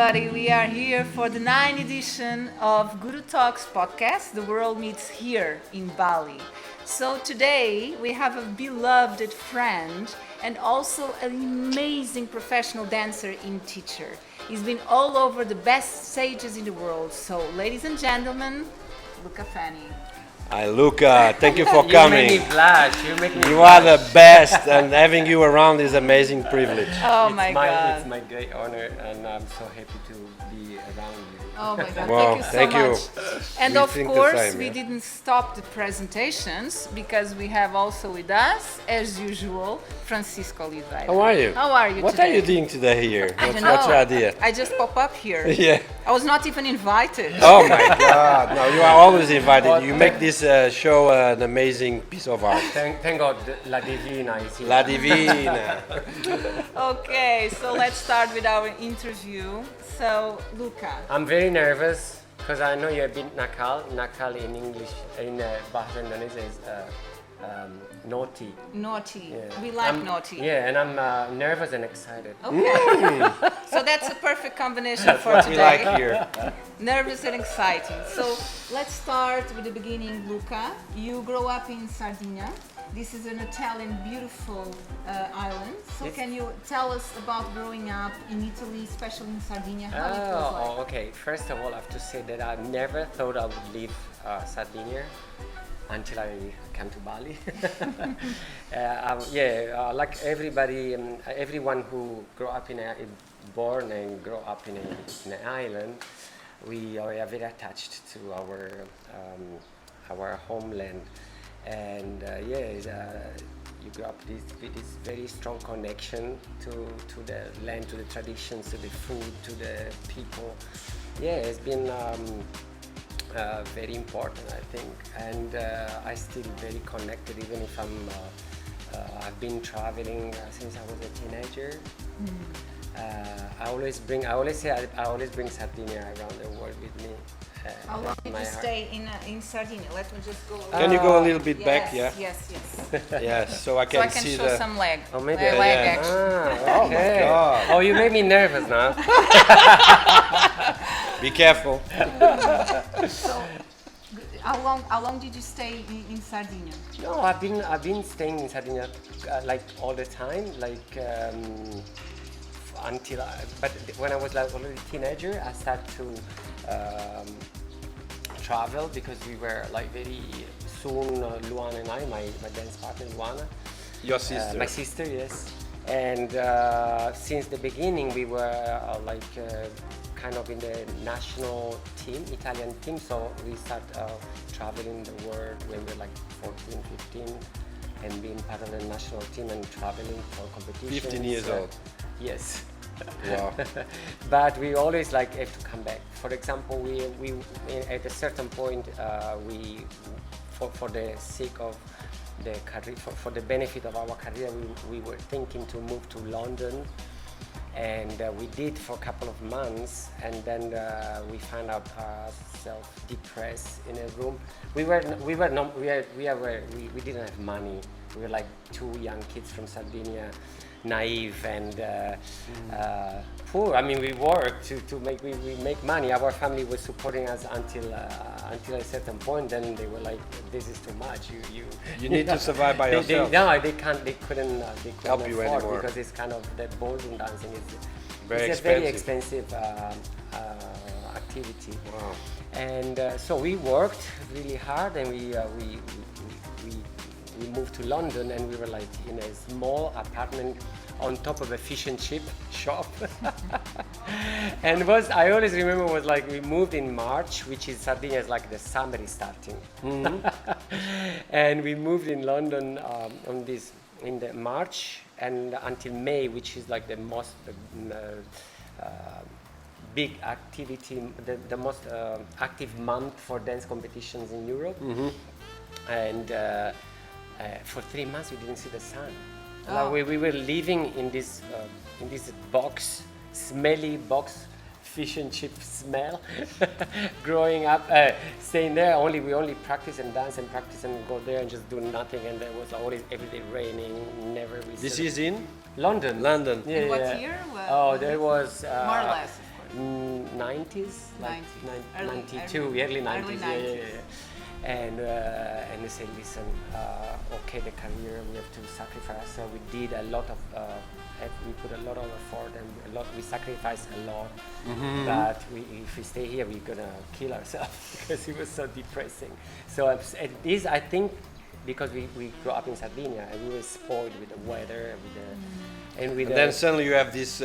everybody. We are here for the 9th edition of Guru Talks podcast. The world meets here in Bali. So today we have a beloved friend and also an amazing professional dancer and teacher. He's been all over the best stages in the world. So, ladies and gentlemen, Luka Fanni. Hi, Luca. Thank you for You coming. make me blush. You make me You blush. are the best, and having you around is amazing privilege. Oh It's my God. It's my great honor, and I'm so happy to be around you. Oh my God, Wow, thank you so thank you. much. And We of think the course, same, we yeah. didn't stop the presentations because we have also with us, as usual, Francisco Oliveira. How are you? How are you What today? are you doing today here? I What's, don't what's know. your idea? I just pop up here. Yeah. I was not even invited. Oh my God! No, you are always invited. You make this show an amazing piece of art. Thank God, La Divina is here. La Divina. Okay, so let's start with our interview. So, Luca. I'm very nervous because I know you're a bit nakal. Nakal in English, in Bahasa Indonesia is naughty. Naughty. Yeah. We like I'm- naughty. Yeah, and I'm nervous and excited. Okay. So that's a perfect combination for What we today. like here. Nervous and exciting. So let's start with the beginning, Luca. You grow up in Sardinia. This is an Italian beautiful island. So Yes. can you tell us about growing up in Italy, especially in Sardinia? How it was like? Okay. First of all, I have to say that I never thought I would leave Sardinia until I came to Bali. Like everybody, everyone who born and grow up in an island, we are very attached to our homeland, and you grow up with this very strong connection to the land, to the traditions, to the food, to the people. Yeah, it's been very important, I think, and I still very connected, even if I've been traveling since I was a teenager. I always bring Sardinia around the world with me. How long did my you heart. stay in Sardinia? Let me just go. Can you go a little bit yes, back? Yeah. Yes. Yes. So I So can I can see show the. some leg. Oh, maybe leg yeah. action. Ah, okay. God. Oh, you made me nervous now. Be careful. So, how long did you stay in Sardinia? No, I've been staying in Sardinia like all the time, like but when I was like already a teenager, I started to travel because we were like very soon. Luana and I, my dance partner Luana, Your sister. my sister, yes. And since the beginning, we were kind of in the national team, Italian team. So we started traveling the world when we were like 14, 15, and being part of the national team and traveling for competitions. 15 years old. Yes. Wow. But we always like have to come back. For example, we at a certain point for the sake of the career, for the benefit of our career, we were thinking to move to London, and we did for a couple of months, and then we found out ourselves depressed in a room. We didn't have money. We were like two young kids from Sardinia, naive and poor. I mean, we worked to make we make money. Our family was supporting us until a certain point. Then they were like, "This is too much. You need to survive by yourself. They couldn't Help you afford anymore. because it's kind of the ballroom dancing is Very it's a very expensive. expensive activity. Wow. And so we worked really hard, and we moved to London, and we were like in a small apartment on top of a fish and chip shop. And I always remember was like we moved in March, which is Sardinia is like the summer is starting. And we moved in London in the March and until May, which is like the most big activity, the most active month for dance competitions in Europe. And for 3 months we didn't see the sun. Oh. We were living in this box, smelly box, fish and chip smell. Growing up, staying there, we only practice and dance and practice and go there and just do nothing. And there was always every day raining. Never we. This is in London. London. Yeah, In what yeah. year? Oh, there was More or less, of 90s, like 90s. 92, early 90s. Early Yeah, 90s. yeah. And they said, listen, okay, the career we have to sacrifice. So we did a lot of, we put a lot of effort and we sacrificed a lot. But if we stay here, we're gonna kill ourselves because it was so depressing. So at this, I think, because we grew up in Sardinia and we were spoiled with the weather, and then suddenly you have this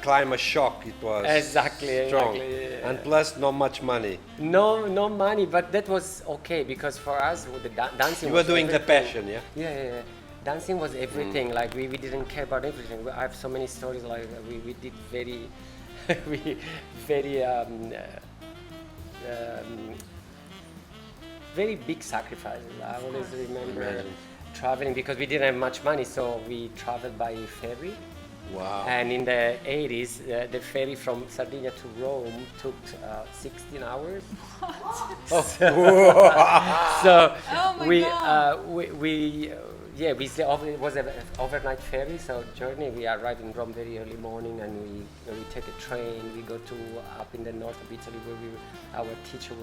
climate shock. It was exactly strong, yeah. and plus not much money. No money, but that was okay because for us with the dancing. You were was doing the everything. passion, yeah. Yeah. Dancing was everything. Like we didn't care about everything. I have so many stories. Like we did very, very very big sacrifices. I always remember traveling because we didn't have much money, so we traveled by ferry. Wow. And in the 80s, the ferry from Sardinia to Rome took 16 hours. What? So Oh my we, God. it was an overnight ferry. So journey, we arrived in Rome very early morning, and we take a train. We go to up in the north of Italy where our teacher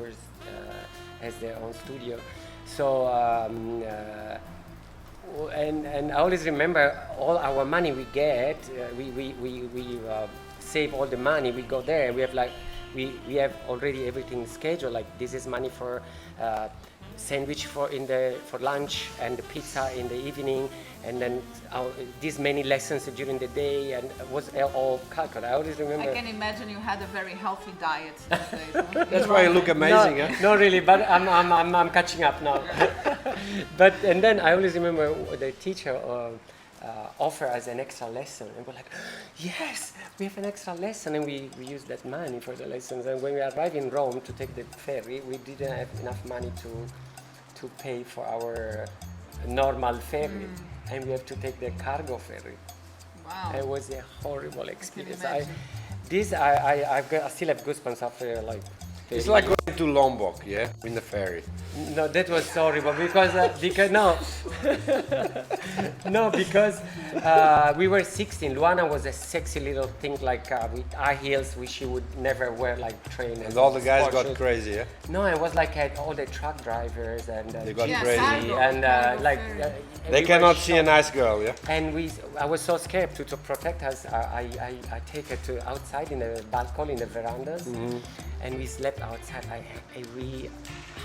has their own studio. So. And I always remember all our money we get, we save all the money, we go there, we have already everything scheduled, like this is money for sandwich for lunch and the pizza in the evening, and then these many lessons during the day, and it was all calculated. I always remember. I can imagine you had a very healthy diet those days. That's why you look amazing, huh? Not really, but I'm catching up now. And then I always remember the teacher offer us an extra lesson, and we're like, yes, we have an extra lesson, and we use that money for the lessons. And when we arrived in Rome to take the ferry, we didn't have enough money to pay for our normal ferry, and we have to take the cargo ferry. Wow. It was a horrible experience. I imagine. still have goosebumps after like. It's like going to Lombok, yeah, in the ferry. No, that was horrible because because we were 16. Luana was a sexy little thing like with high heels, which she would never wear like trainers. And all the guys sport got shoes. crazy, yeah. No, it was like all the truck drivers and They got Yeah, crazy. cargo. and like They we cannot were see a shocked. nice girl, yeah. And I was so scared to protect us. I take her to outside in the balcony, in the verandas, and we slept outside. We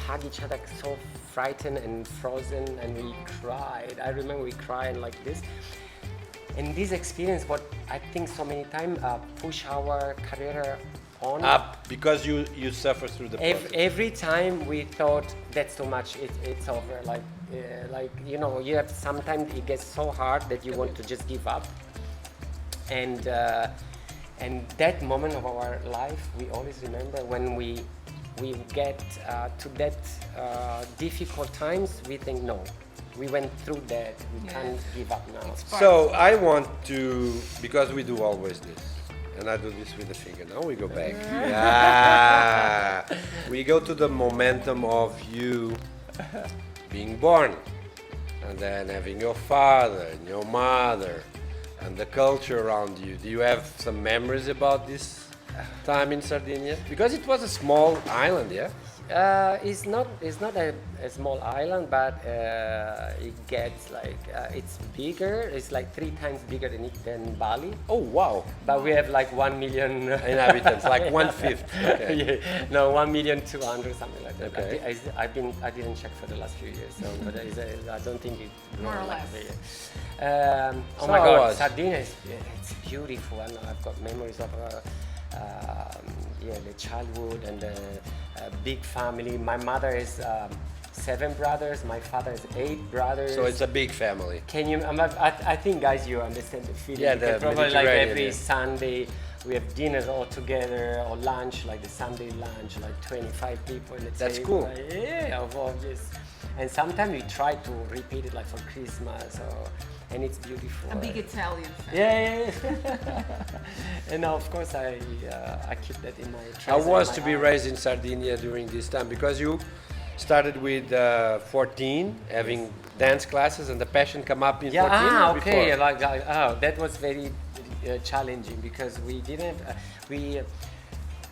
hugged each other, so frightened and frozen, and we cried. I remember we cried like this. And this experience, what I think so many times push our career on. Up because you suffer through the process. Every time we thought that's too much, it's over. Like you know, you have sometimes it gets so hard that you want to just give up. And that moment of our life, we always remember when we get to that difficult times. We think no, we went through that. We can't give up now. So I want to, because we do always this, and I do this with the finger. Now we go back. Yeah. We go to the momentum of you being born, and then having your father and your mother, and the culture around you. Do you have some memories about this time in Sardinia? Because it was a small island, yeah? It's not a small island, but it gets like it's bigger. It's like 3 times bigger than Bali. Oh, wow. But we have like 1 million Inhabitants, like 1/5. Okay. Yeah, no, 1,200,000, something like that. Okay. I didn't check for the last few years, so but I don't think it More or like less. that. Oh So my how God, was? Sardinia it's beautiful, and I've got memories of the childhood and the big family. My mother is 7 brothers. My father is 8 brothers. So it's a big family. Can you? I think, guys, you understand the feeling. Yeah, Because the probably like Mediterranean, every yeah. Sunday we have dinners all together or lunch, like the Sunday lunch, like 25 people in the That's table. cool. Like, yeah, of all this. And sometimes we try to repeat it like for Christmas, and it's beautiful. A big Italian family. Yeah. And now, of course, I keep that in my. How treasure was in to my be heart. raised in Sardinia during this time? Because you started with 14, having dance classes, and the passion come up in 14 or okay. before? That was very challenging because we didn't.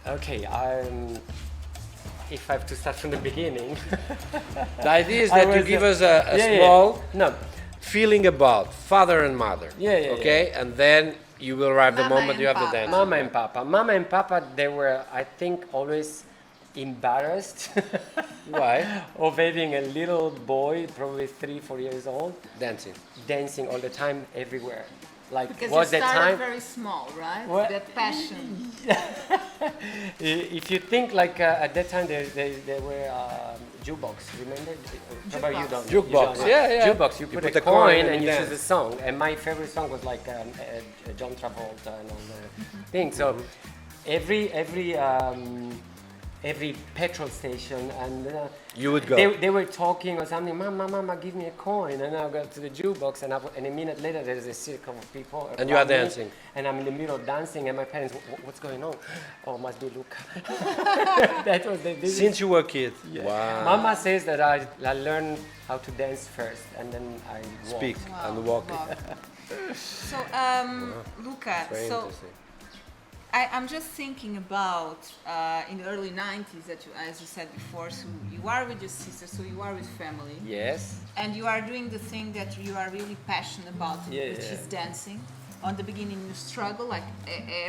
Okay. If I have to start from the beginning. The idea is that you give us a small feeling about father and mother. Okay, and then you will arrive the Mama moment and you have the Papa. dance. Mama and Papa, they were, I think, always embarrassed Why? of having a little boy, probably 3-4 years old, Dancing all the time, everywhere. Like, Because was you the started time? very small, right? What? That passion. If you think like at that time there were jukebox, remember? Probably you don't. Jukebox, you don't. yeah. Jukebox, you put a coin and you choose a song. And my favorite song was like John Travolta and all the things. So every petrol station and you would go. They were talking or something. Mama, give me a coin. And I go to the jukebox, and a minute later there is a circle of people. And you are around me, dancing. and I'm in the middle of dancing, and my parents, what's going on? Oh, must be Luca. That was the. Since you were a kid. Yeah. Wow. Mama says that I learned how to dance first, and then I walk. Speak and walk. So, Luca, Very so interesting. I'm just thinking about in the early 90s that you, as you said before, so you are with your sister, so you are with family. Yes. And you are doing the thing that you are really passionate about, which is dancing. On the beginning you struggle, like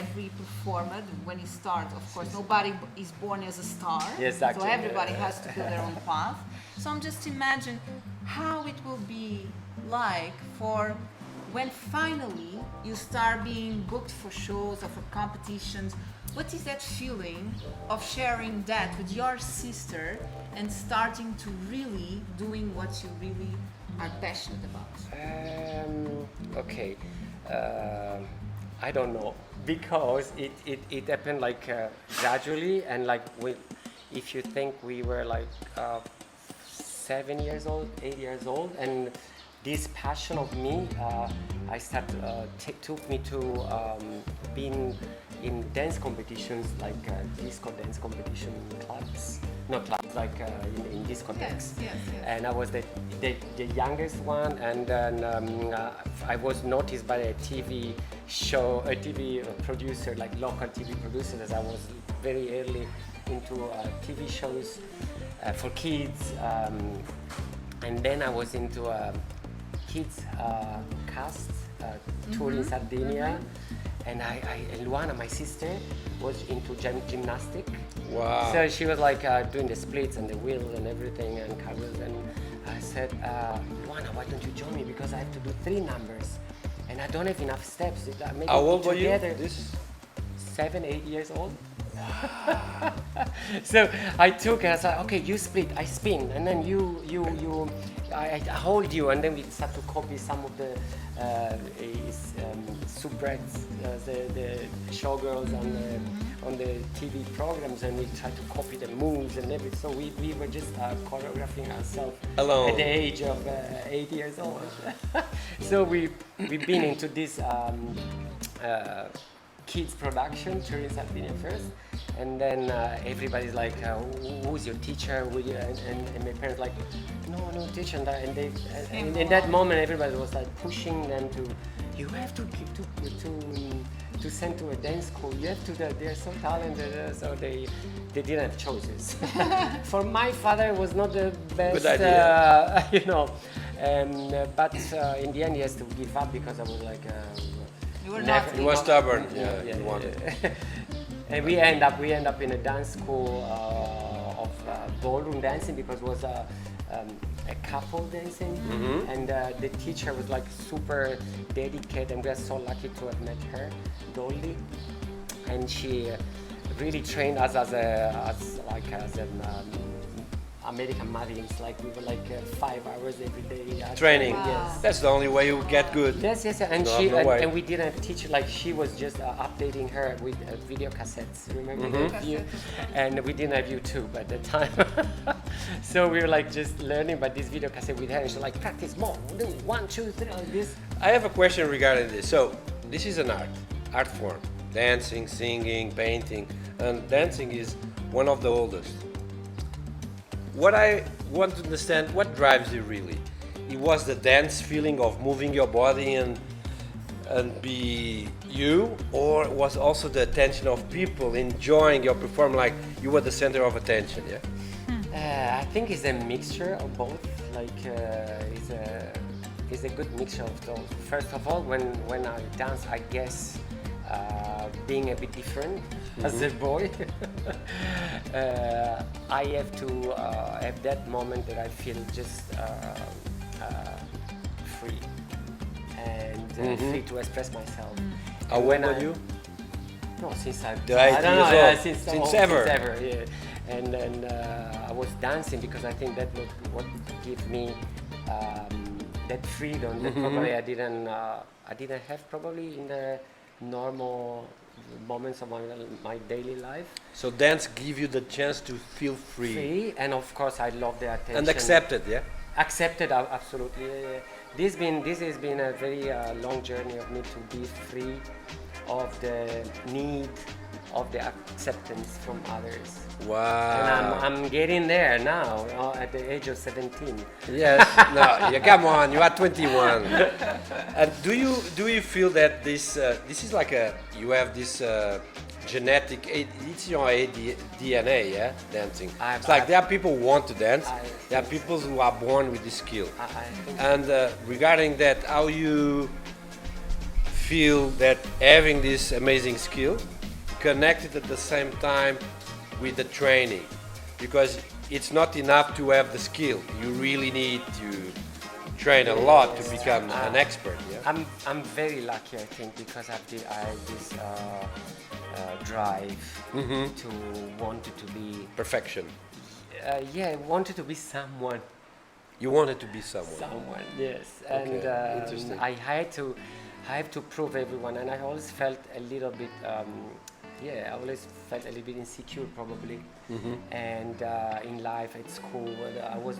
every performer, when he starts, of course, nobody is born as a star. Yes, exactly. So everybody has to build their own path. So I'm just imagine how it will be like for when finally you start being booked for shows or for competitions. What is that feeling of sharing that with your sister and starting to really doing what you really are passionate about? Okay. I don't know, because it happened like gradually, and like if you think we were like 7 years old, 8 years old, and this passion of me, I started took me to being in dance competitions, like disco dance competition clubs, not clubs, like in discotheques. Yes. And I was the youngest one, and then I was noticed by a TV show, a TV producer, like local TV producer, as I was very early into TV shows for kids, and then I was into kids cast tour in Sardinia, and Luana, my sister, was into gymnastic. Wow. So she was like doing the splits and the wheel and everything and covers, and I said, Luana, why don't you join me, because I have to do 3 numbers and I don't have enough steps. Maybe How old were you? together, This 7, 8 years old. So I took and I said, okay, you split, I spin, and then I hold you, and then we start to copy some of the soubrettes, the showgirls on the TV programs, and we try to copy the moves and everything. So we were just choreographing ourselves Alone. at the age of 8 years old. So we've been into this kids production during Sardinia first, and then everybody's like, who's your teacher? And my parents like, no teacher, and in that moment everybody was like pushing them to, you have to send to a dance school, you have to, they're so talented, so they didn't have choices. For my father it was not the best. Good idea. But in the end he has to give up, because I was like, You were never- not. You were stubborn. Yeah, yeah, you wanted. And we end up in a dance school of ballroom dancing, because it was a couple dancing, and the teacher was like super dedicated, and we are so lucky to have met her, Dolly, and she really trained us as American Marines. Like we were like 5 hours every day. Training. Wow. Yes. That's the only way you get good. Yes, and No, she no way. and we didn't teach, like she was just updating her with video cassettes. Remember the and we didn't have YouTube at the time, so we were like just learning by this video cassette with her. And she's like, practice more, do 1, 2, 3, like this. I have a question regarding this. So, this is an art form. Dancing, singing, painting, and dancing is one of the oldest. What I want to understand, what drives you really? It was the dance feeling of moving your body and and be you, or was also the attention of people enjoying your performance, like you were the center of attention? Yeah. I think it's a mixture of both. Like it's a good mixture of those. First of all, when I dance, I guess being a bit different as a boy, I have to have that moment that I feel just free and free to express myself. How old are you? No, since I The don't 8 know, years yeah, old. Since ever. yeah. And then I was dancing because I think that would what give me that freedom that probably I didn't have probably in the normal moments of my daily life. So dance give you the chance to feel free, And of course I love the attention. and accepted, yeah? Accepted, absolutely. Yeah. This has been a very long journey of me to be free of the need of the acceptance from others. Wow. And I'm getting there now at the age of 17. Yes. No. Yeah. Come on. You are 21. And do you feel that this is like you have this genetic? It's your DNA, yeah. Dancing. It's like there are people who want to dance. There are people who are born with this skill. I think And regarding that, how you feel that having this amazing skill connected at the same time with the training, because it's not enough to have the skill. You really need to train a lot to become an expert. Yeah. I'm very lucky, I think, because I have this drive to wanted to be Perfection. wanted to be someone. You wanted to be someone. Someone, yes. Okay, And interesting. I have to prove everyone, and I always felt a little bit, I always felt a little bit insecure probably. And in life, at school, I was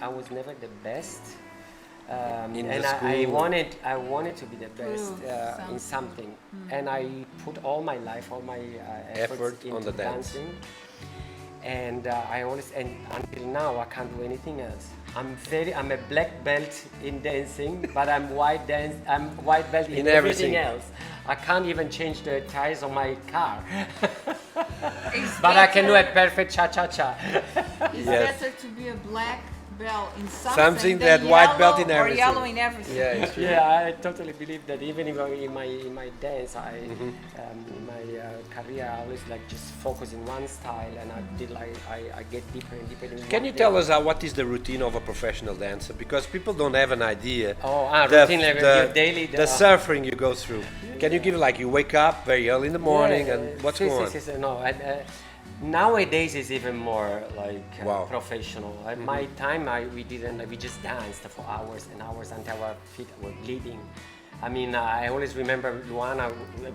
I was never the best. In And the I school. wanted to be the best in something, and I put all my life, all my efforts Effort into on the dance. dancing. And I always, and until now, I can't do anything else. I'm a black belt in dancing, but I'm white belt in everything. everything else. I can't even change the tires on my car, It's but I can do a better- perfect cha-cha-cha. It's Yes. better to be a black belt in Something than that white belt yellow in or everything. yellow in everything. Yeah. It's true. Yeah, I totally believe that. Even in my dance, in my career, I always like just focus in one style, and I get deeper and deeper. In Can you tell us what is the routine of a professional dancer? Because people don't have an idea. Routine, like your daily. The suffering you go through. Can you give like you wake up very early in the morning and what's going on? No, nowadays it's even more like Wow. professional. At my time, we just danced for hours and hours until our feet were bleeding. I mean, I always remember Luana.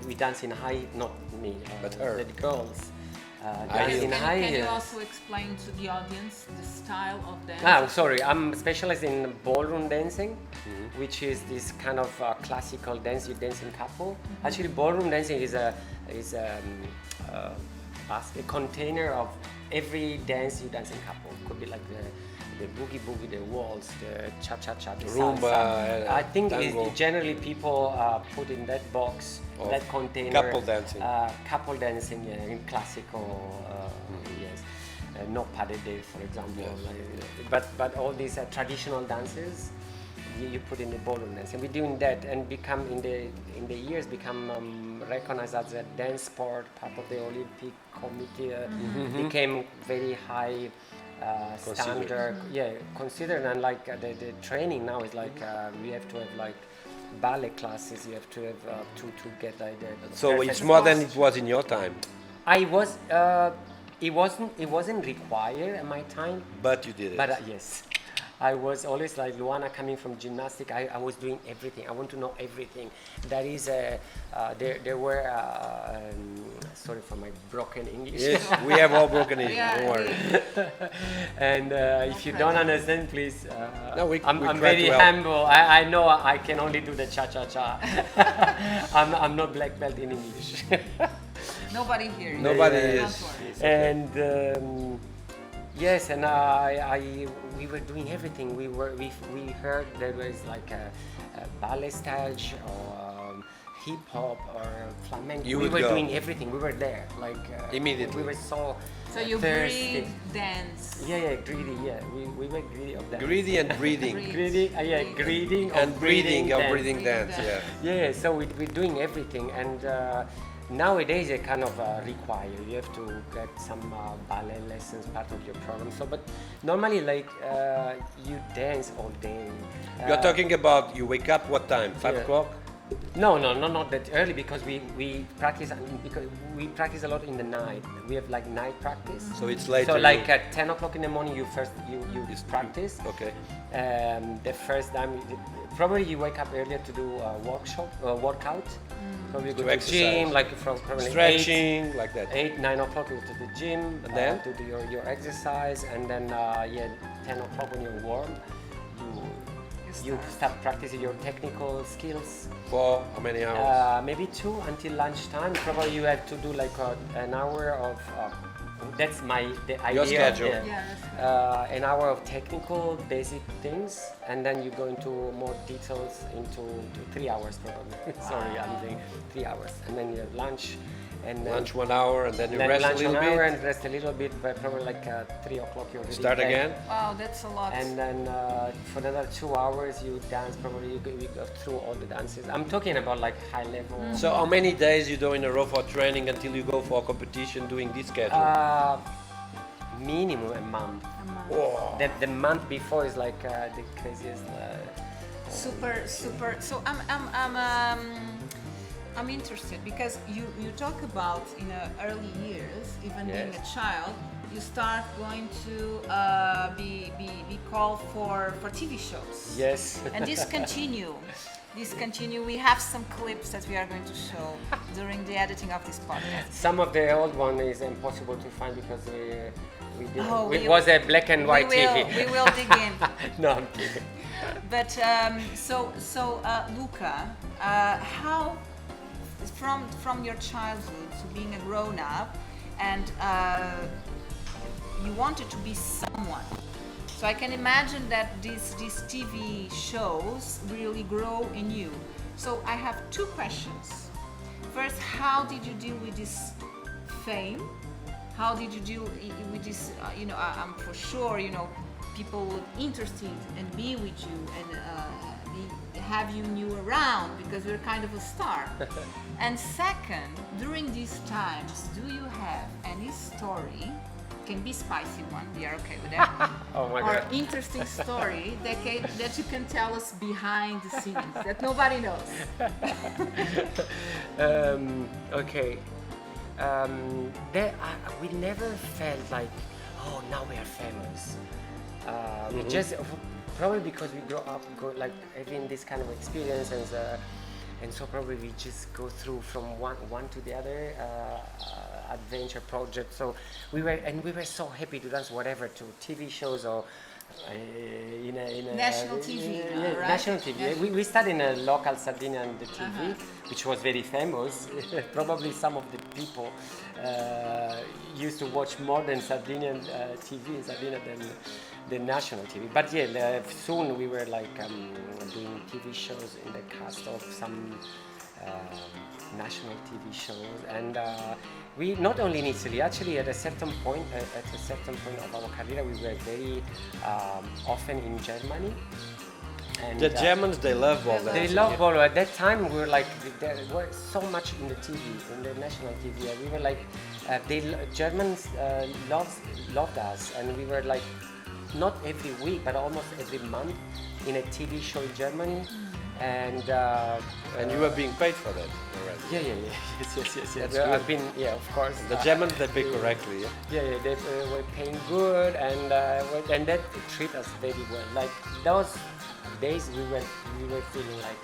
We danced in high, not me, But her. the girls. High Danced heels. in Can high you heels. also explain to the audience the style of dance? Sorry, I'm specialized in ballroom dancing, which is this kind of classical dance you dance in couple. Actually, ballroom dancing is a container of every dance you dance in couple. Could be like the boogie boogie, the waltz, the cha cha cha, the Rumba, salsa. I think tango. Generally people put in that box, Of that container. couple dancing. Couple dancing, yeah, in classical, yes. Not pas de deux, for example. Yes. But all these traditional dances, you put in the ballroom dance, and we're doing that, and become in the years recognized as a dance sport, part of the Olympic committee. Became very high standard. Yeah, considered, and like the training now is like we have to have like ballet classes. You have to have to get like the. So perfect it's more than posture. it was in your time, It wasn't required at my time, but you did it. but yes, I was always like Luana coming from gymnastics. I was doing everything. I want to know everything. That is, there were. Sorry for my broken English. Yes, we have all broken it. Yeah, Don't worry. And if you don't understand, please. No, we I'm try very to help. humble. I know I can only do the cha cha cha. I'm not black belt in English. Nobody here. Nobody Don't is. worry. And Yes, and we were doing everything. We heard there was like a ballet stage or hip hop or flamenco. You we would were go. doing everything. We were there, like Immediately. We were so So you thirsty. breathe, dance. Yeah, greedy. Yeah, we were greedy of that. Greedy and breathing. Greedy. Yeah, greedy And breathing of dance. breathing dance, Breathing yeah. Yeah, so we're doing everything, and nowadays they kind of require you have to get some ballet lessons part of your program. So, but normally like you dance all day. You're talking about you wake up what time? 5 yeah. o'clock? No, not that early because we practice because we practice a lot in the night. We have like night practice. So it's later. So like at 10 o'clock in the morning, you practice. Okay. The first time, probably you wake up earlier to do a workout. Probably go to the exercise. gym, like from probably Stretching, like that. 8, 9 o'clock you go to the gym, And then? to do your exercise, and then 10 o'clock when you're warm, you start practicing your technical skills. For how many hours? Maybe 2 until lunchtime. Probably you have to do like an hour of. That's the idea. Your schedule. Yeah, that's An hour of technical basic things, and then you go into more details into 3 hours probably. Sorry, I'm doing 3 hours, and then you have lunch, and then Lunch 1 hour and then you then rest a lunch little an hour bit. and rest a little bit. But probably like 3 o'clock you're already Start back. again. Wow, that's a lot. And then for another 2 hours you dance. Probably you go through all the dances. I'm talking about like high level. So how many days you do in a row for training until you go for a competition doing this schedule? Minimum a month. Oh. The month before is like the craziest. Super. So I'm interested because you talk about in the early years, even being a child, you start going to be called for TV shows. Yes. And this continue. We have some clips that we are going to show during the editing of this podcast. Some of the old one is impossible to find because we didn't. Oh, it was a black and white TV. We will dig in. No, I'm kidding. But Luca, how from your childhood to being a grown up, and you wanted to be someone. So I can imagine that these TV shows really grow in you. So I have 2 questions. First, how did you deal with this fame? How did you deal with this? I'm for sure, people would interested and be with you and have you new around because you're kind of a star. And second, during these times, do you have any story? Can be spicy one, we are okay with that. Oh my or God. interesting story that you can tell us behind the scenes that nobody knows. Okay. We never felt like, oh, now we are famous. We just probably because we grow up having this kind of experience, and so probably we just go through from one to the other adventure project. So we were so happy to dance whatever to TV shows or in a National TV, right? National TV. We started in a local Sardinia on the TV, which was very famous. Probably some of the people used to watch more than Sardinian TV in Sardinia than the national TV. But yeah, soon we were like doing TV shows in the cast of some national TV shows, and we not only in Italy. Actually, at a certain point of our career, we were very often in Germany. And, The Germans, they love ball dancing. they love ballroom. At that time, we were like, there were so much in the TV, in the national TV. We were like, Germans loved us, and we were like, not every week, but almost every month in a TV show in Germany. And you were being paid for that already. yeah. Yes. That's I've good. been, of course. The Germans, they pay correctly, yeah? Yeah, they were paying good, and that treat us very well. Like those days, we were feeling like,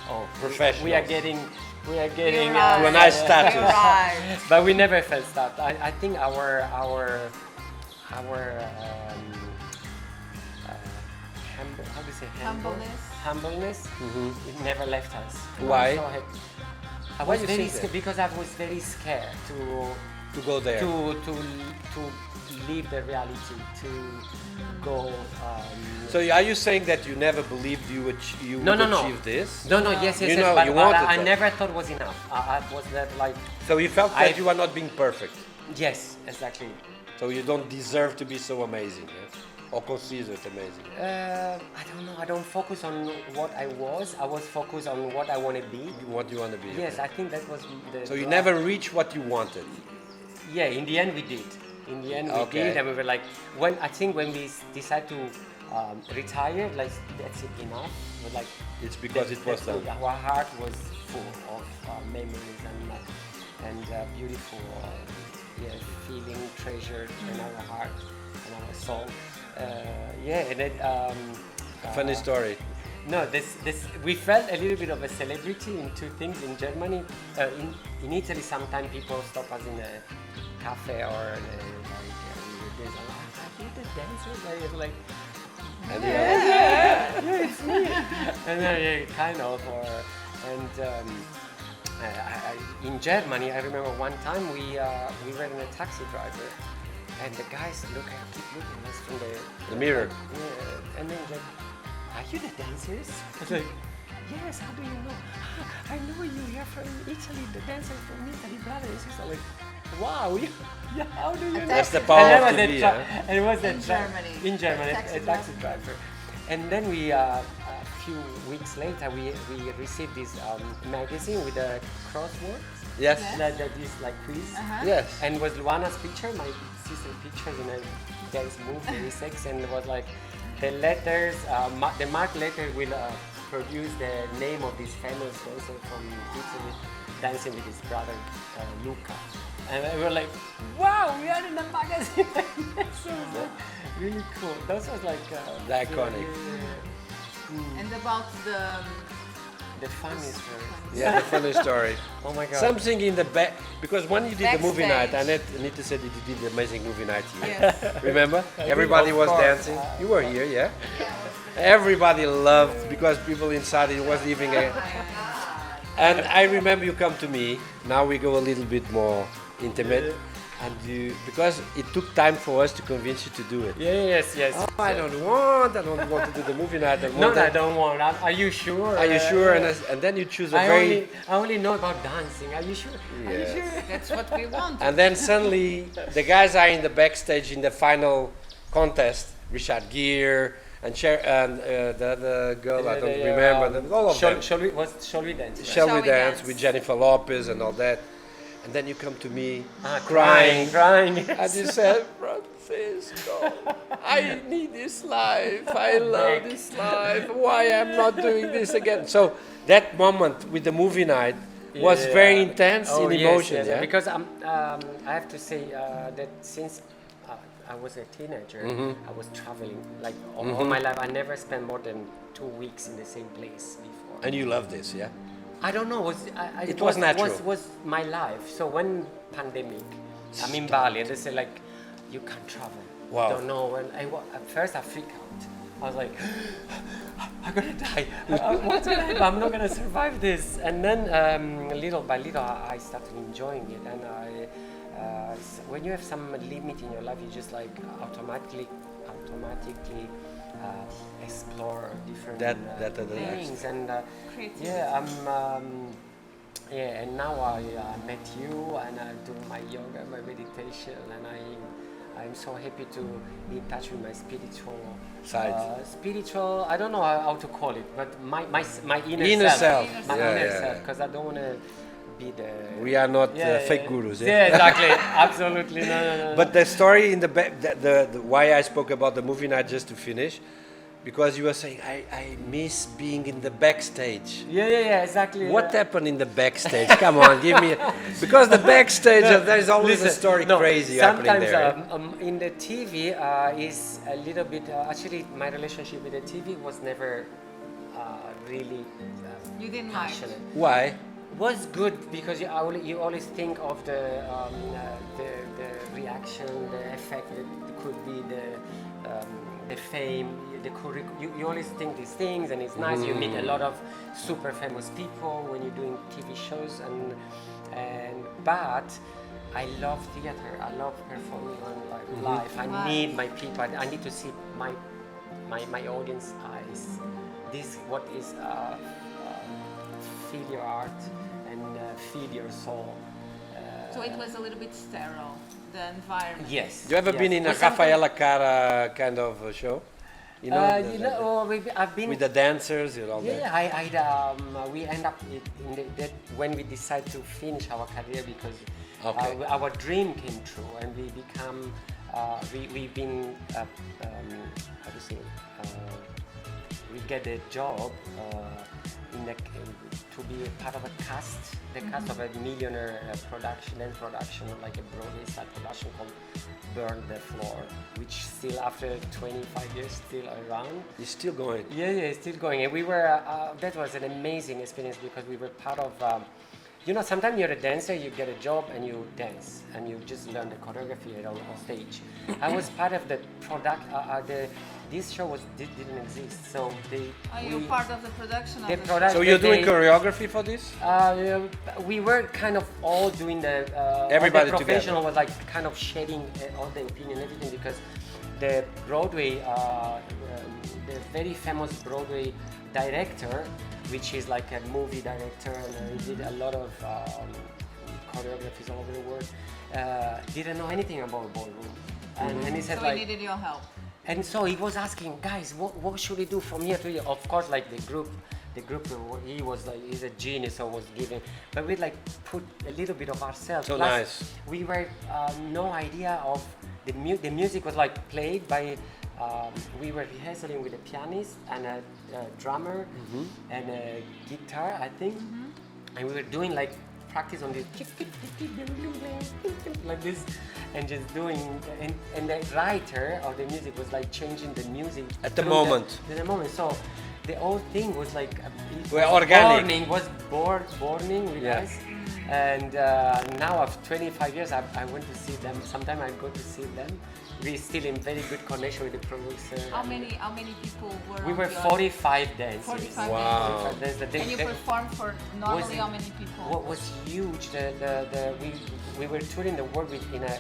oh, Professionals. we are getting You're To a nice status. You're right. but we never felt stuck. I think our how do you say humbleness it never left us. We were Why? so happy. I Why was you very think that? because I was very scared to to go there. To live the reality, to go. So are you saying that you never believed you would achieve this? No, yes, You know, but you wanted I that. never thought was enough. I was that like, So you felt that you are not being perfect. yes, exactly. So you don't deserve to be so amazing, yes? Or consider it amazing. I don't know. I don't focus on what I was. I was focused on what I want to be. What you want to be. Yes, I think that was the. So you never reached what you wanted. Yeah, in the end we did. In the end we Okay. did, and we were like, when we decide to retire, like that's it enough. We're like, It's because it was done. our heart was full of memories and beautiful feeling treasured in our heart and our soul. And then Funny story. no, this we felt a little bit of a celebrity in two things in Germany. In Italy, sometimes people stop us in a cafe or I hear the dancers like And it's me. And then kind of in Germany, I remember one time we were in a taxi driver, and the guys keep looking at us from the mirror. yeah, and then like, are you the dancers? I was like, yes. How do you know? I know you. You're from Italy. The dancers from Italy, brothers and sisters. Like, wow. Yeah. How do you know? That's the power And of then TV, and it was In Germany. In Germany, Taxi a taxi driver. And then we, a few weeks later, we received this magazine with a crossword. Yes. That is like quiz. Yes. And it was Luana's picture, my sister's picture in a dance move, very sexy, and it was like the letters, the marked letter will produce the name of this famous dancer from Italy dancing with his brother Luca. And we were like, wow, we are in a magazine. So it was like really cool. That was like The iconic. And about the funny story. Yeah, the funny story. Oh my god. Something in the back, because when you did the movie night, Backstage. Anita said that you did the amazing movie night here. yes. Remember? Everybody Of was course. dancing. You were here, yeah? Everybody loved, because people inside it was even a... And I remember you come to me, now we go a little bit more intimate, and you, because it took time for us to convince you to do it. Yes. Oh, I don't want to do the movie night. I don't No, want I that. don't want. Are you sure? Are you sure? And then you choose a I very... only know about dancing. Are you sure? Are you Yes. sure? That's what we want. And then suddenly the guys are in the backstage in the final contest. Richard Gere and the other girl, I don't remember. All of them. Shall we dance? right? Shall we we dance dance? with Jennifer Lopez and all that? And then you come to me Crying. and you said, Francisco, I need this life. I love this life. Why I'm not doing this again? So that moment with the movie night was very intense in emotion. Yes, Yeah? because I have to say that since I was a teenager, I was traveling like all my life. I never spent more than 2 weeks in the same place before. And you love this, yeah? I don't know. It was natural. Was my life. So when pandemic, I'm in Bali, and they say like, you can't travel. Wow. Don't know. And at first I freaked out. I was like, I'm gonna die. What's gonna happen? I'm not gonna survive this. And then little by little, I started enjoying it. And when you have some limit in your life, you just like automatically explore different things. And and now I met you, and I do my yoga, my meditation, and I'm so happy to be in touch with my spiritual Side. Spiritual, I don't know how to call it, but my inner, Inner self. my Yeah, inner yeah, self, yeah. because I don't want to be the. We are not fake gurus. Yeah, exactly, absolutely, no. But the story in the back, the why I spoke about the movie night, just to finish, because you were saying I miss being in the backstage. Yeah, exactly. What happened in the backstage? Come on, give me. Because the backstage, there's always a story crazy happening there. Sometimes in the TV is a little bit. Actually, my relationship with the TV was never really You didn't like passionate. Why? Was good because you always think of the reaction, the effect that could be the fame, you always think these things, and it's nice. You meet a lot of super famous people when you're doing TV shows, but I love theater. I love performing on live. I need my people. I need to see my audience eyes. This what is feel your art and feel your soul. So it was a little bit sterile, the environment. Yes. You ever been in a Well, sometimes- Rafaela Cara kind of show? You know, I've been with the dancers and all Yeah, that. we end up that when we decide to finish our career because Okay. our dream came true and we become we've been how to say we get a job to be a part of a cast, the cast of a millionaire dance production, like a Broadway style production called Burn the Floor, which still after 25 years still around. It's still going. Yeah, it's still going. And we were, that was an amazing experience because we were part of, you know, sometimes you're a dancer, you get a job and you dance and you just learn the choreography on stage. I was part of the product, this show didn't exist, so Are you part of the production of the the product- show? So you're doing they- choreography for this? we were kind of all doing the Everybody all the together. professional was like kind of sharing all the opinion, everything, because the Broadway, the very famous Broadway director, which is like a movie director, and he did a lot of choreographies all over the world, didn't know anything about ballroom, and he said So like. we needed your help. And so he was asking, guys, what should we do from here to here? Of course, like the group, he was like, he's a genius, so was giving, but we like put a little bit of ourselves. So Plus, nice. We were no idea of the music was like played by. We were rehearsing with a pianist and a drummer and a guitar, I think, and we were doing like practice on this like this and just doing and the writer of the music was like changing the music At the through moment. at the moment, so the whole thing was like Well, organic. borning with Yeah. us, and now after 25 years I went to see them. Sometimes I go to see them. We're still in very good connection with the producer. How many people were We on were the 45 dancers. 45 Wow. dancers. And you performed for normally Was- how many people? What was huge? We were touring the world with in a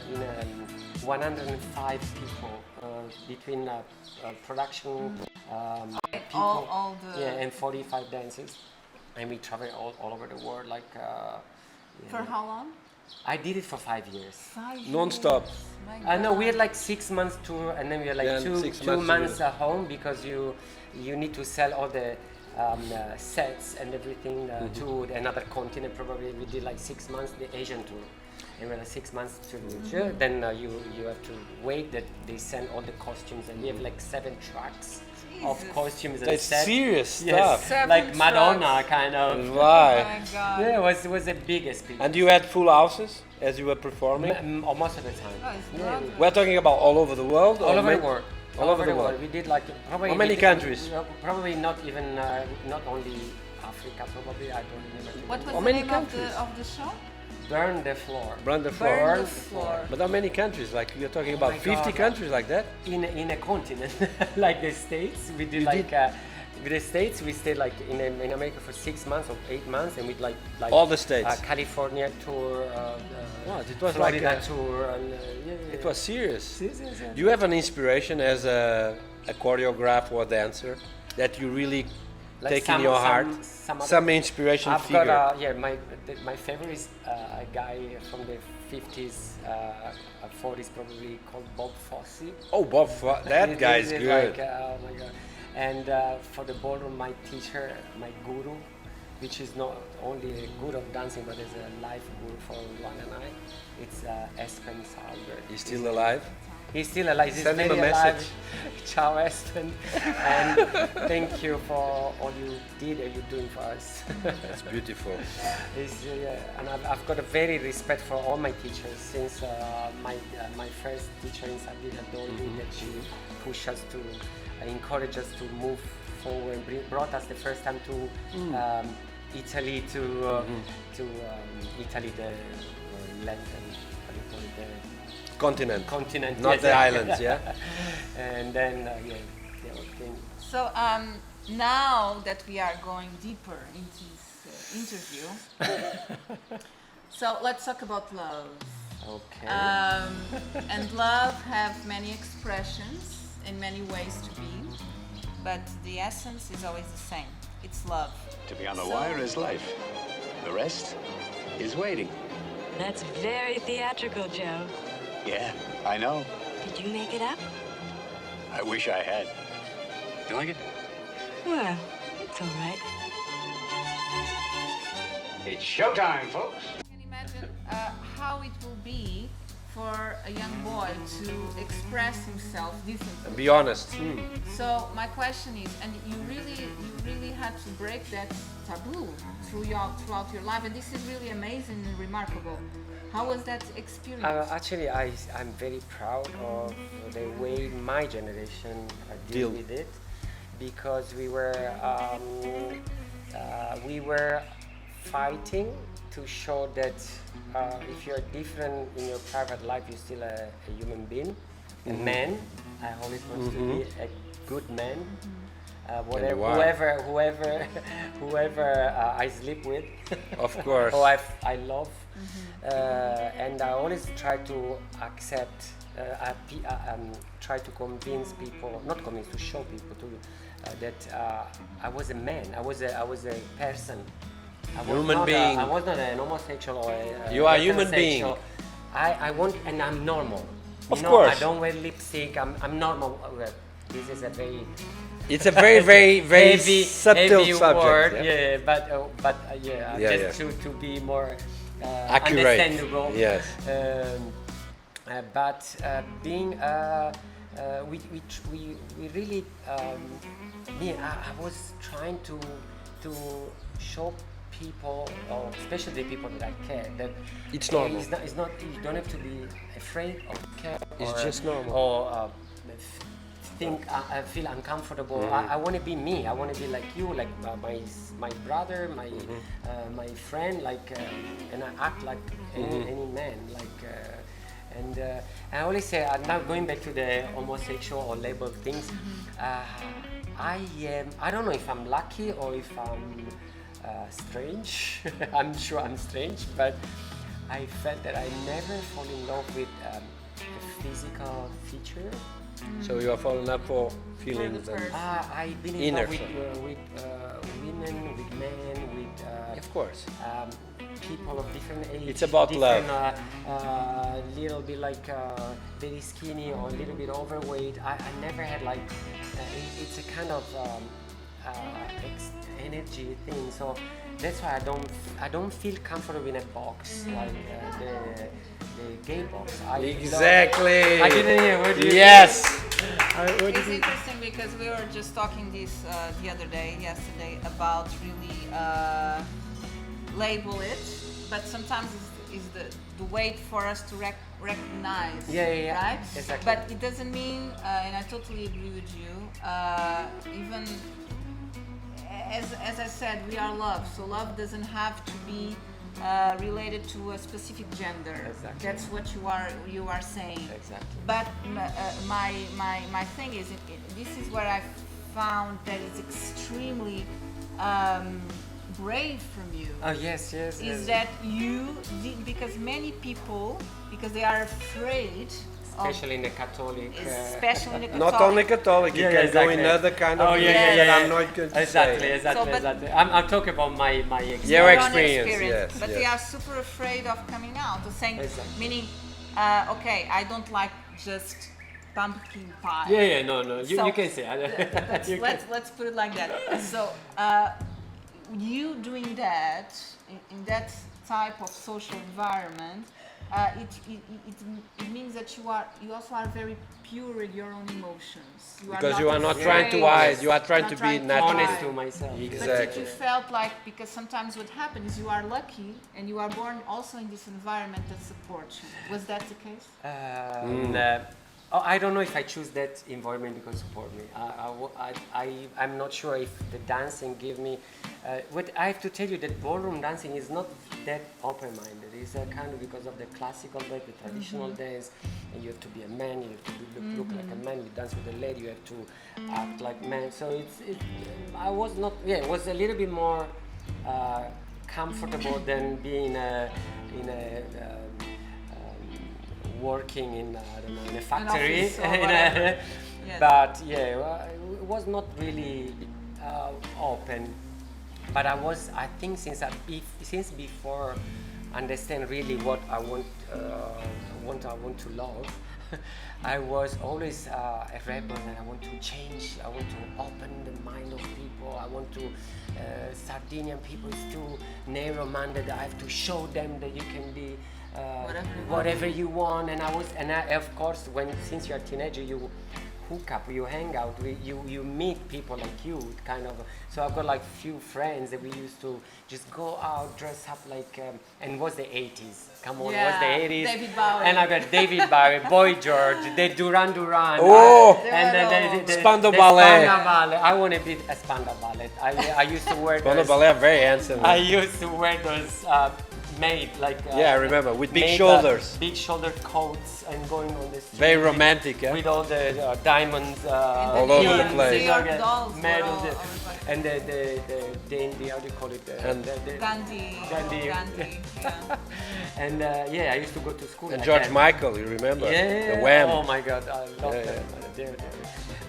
105 people between production people, all the yeah, and 45 dancers, and we traveled all over the world. Like for how long? I did it for 5 years. 5 Non-stop. years. My I know we God. had like 6 months tour, and then we had like Yeah, two 6 two months months tour. at home because you need to sell all the sets and everything to another continent. Probably we did like 6 months the Asian tour, and we had 6 months to then you have to wait that they send all the costumes, and we have like 7 tracks of Jesus. costumes and That's sets. serious Yes, stuff. 7 like Madonna tracks. kind of. Oh Why? my God. Yeah, it was the biggest. And you had full houses as you were performing? Or most of the time. Oh, it's Yeah, Broadway. We're talking about all over the world? all or over the ma- world. All over the world. We did like probably. How many we did- countries? Probably not even not only Africa. Probably I don't remember. What was How the many name countries? of the show? Burn the floor. Burn the floor. Burn the floor. But how many countries? Like you're talking about my 50 God. countries like that? In a continent like the States, we did like. With the States, we stayed like in America for 6 months or 8 months, and we'd like All the states. California tour, What? It was Florida like tour, and it was serious. Yes, yes, yes. Do you have an inspiration as a choreographer or dancer that you really Like take in some- your some- heart? some other- Some inspiration I've figure. got my favorite is a guy from the 50s, 40s probably, called Bob Fosse. Oh, Bob, that guy is This good. Like, oh my god! And for the ballroom, my teacher, my guru, which is not only a guru of dancing but is a life guru for Luana and I. It's Espen Salberg. He's still alive? He's still alive. He's Send him very a alive. message. Ciao, Espen. And thank you for all you did and you're doing for us. That's beautiful. And I've got a very respect for all my teachers since my first teacher in Sardinia, Dolly, that she pushed us to encourage us to move forward and brought us the first time to Italy to Italy, the land, and how do you call it, the Continent. continent, Not yes, the islands, yeah? And then the whole thing. So now that we are going deeper into this interview, so let's talk about love. Okay. And love have many expressions and many ways to be, but the essence is always the same. It's love. To be on the So- wire is life. The rest is waiting. That's very theatrical, Joe. Yeah, I know. Did you make it up? I wish I had. You like it? Well, it's all right. It's showtime, folks. Can you imagine how it will be for a young boy to express himself differently? And be honest. So my question is, and you really had to break that taboo throughout your life, and this is really amazing and remarkable. How was that experience? Actually, I'm very proud of the way my generation deal Deal. with it, because we were fighting to show that if you're different in your private life, you're still a human being, a man. I always want to be a good man. Whatever, you are. whoever I sleep with, Of course. or I love, and I always try to accept, try to convince people, not convince, to show people that I was a man, I was a person. I was Human not being. I was not an homosexual or You are a human being. heterosexual. I want, and I'm normal. Of course. I don't wear lipstick. I'm normal. Well, this is a very It's a very, very, very heavy, subtle heavy subject. word. yeah. But yeah, Yeah, just to be more Accurate. understandable. Yes. But being we really I was trying to show people, or especially the people that I care, that It's normal. It's not. You don't have to be afraid or care. It's or, just normal. Or think I feel uncomfortable. I want to be me. I want to be like you, like my brother, my friend, like, and I act like any man, like. And I always say, now going back to the homosexual or label things, I don't know if I'm lucky or if I'm strange. I'm sure I'm strange, but I felt that I never fall in love with a physical feature. So you are falling up for feelings For the and person. I've been in Inner love with side. women, with men, with of course. people of different age. It's about love. Little bit like very skinny or a little bit overweight. I never had like it's a kind of energy thing. So that's why I don't feel comfortable in a box like the gay box. Exactly. I didn't hear. What do you Yes. It's interesting because we were just talking this yesterday, about really label it, but sometimes it's the way for us to recognize, Yeah, right? exactly. But it doesn't mean, and I totally agree with you, even as I said, we are love, so love doesn't have to be related to a specific gender. Exactly. That's what you are saying. Exactly. But my thing is, this is where I found that it's extremely brave from you. Oh yes. Is that you did, because many people, because they are afraid Especially in the Catholic. especially in the Not Catholic. only Catholic, you Yeah, can exactly. go in other kind of Oh, religion yeah. that I'm not going to Exactly. say. So, but- I'm talking about my experience. Your Your own experience, yes, but yes. they are super afraid of coming out, of saying, Exactly. meaning, okay, I don't like just pumpkin pie. Yeah, no. So, You can say. let's put it like that. So, you doing that in that type of social environment, it means that you also are very pure with your own emotions. Because you are not trying to afraid, hide, you are trying not to be trying natural. honest hide. to myself. But Exactly. you felt like, because sometimes what happens is you are lucky and you are born also in this environment that supports you. Was that the case? I don't know if I choose that environment because support me. I'm not sure if the dancing give me. What I have to tell you, that ballroom dancing is not that open-minded. It's kind of because of the classical dance, the traditional dance, and you have to be a man. You have to look like a man. You dance with a lady. You have to act like man. So I was not. Yeah, it was a little bit more comfortable than being in a working in I don't know, in a factory. office or whatever. Yes. But yeah, it was not really open. But I think since before understand really what I want to love. I was always a rebel, and I want to change. I want to open the mind of people. I want to. Sardinian people is too narrow-minded. I have to show them that you can be whatever you want. And of course, since you're a teenager, you hook up, you hang out, you meet people like you, kind of. So I've got like few friends that we used to just go out, dress up like, and it was the 80s. Come on, it was the 80s. David Bowie. And I got David Bowie, Boy George, the Duran Duran. Oh! And the Spandau Ballet. Spandau Ballet. I want to be a Spandau Ballet. I used to wear Spandau those. Ballet are very handsome. I used to wear those made like. Yeah, I remember, with big made, shoulders. Big shoulder coats and going on the street. Very romantic, yeah? With all the diamonds all over the place. Your dolls were made all of the, over the place. and the how do you call it? Gandhi. Gandhi. Yeah. And yeah, I used to go to school. And like George that. Michael, you remember? Yeah. The Wham. Oh my God, I love Yeah, them. They're-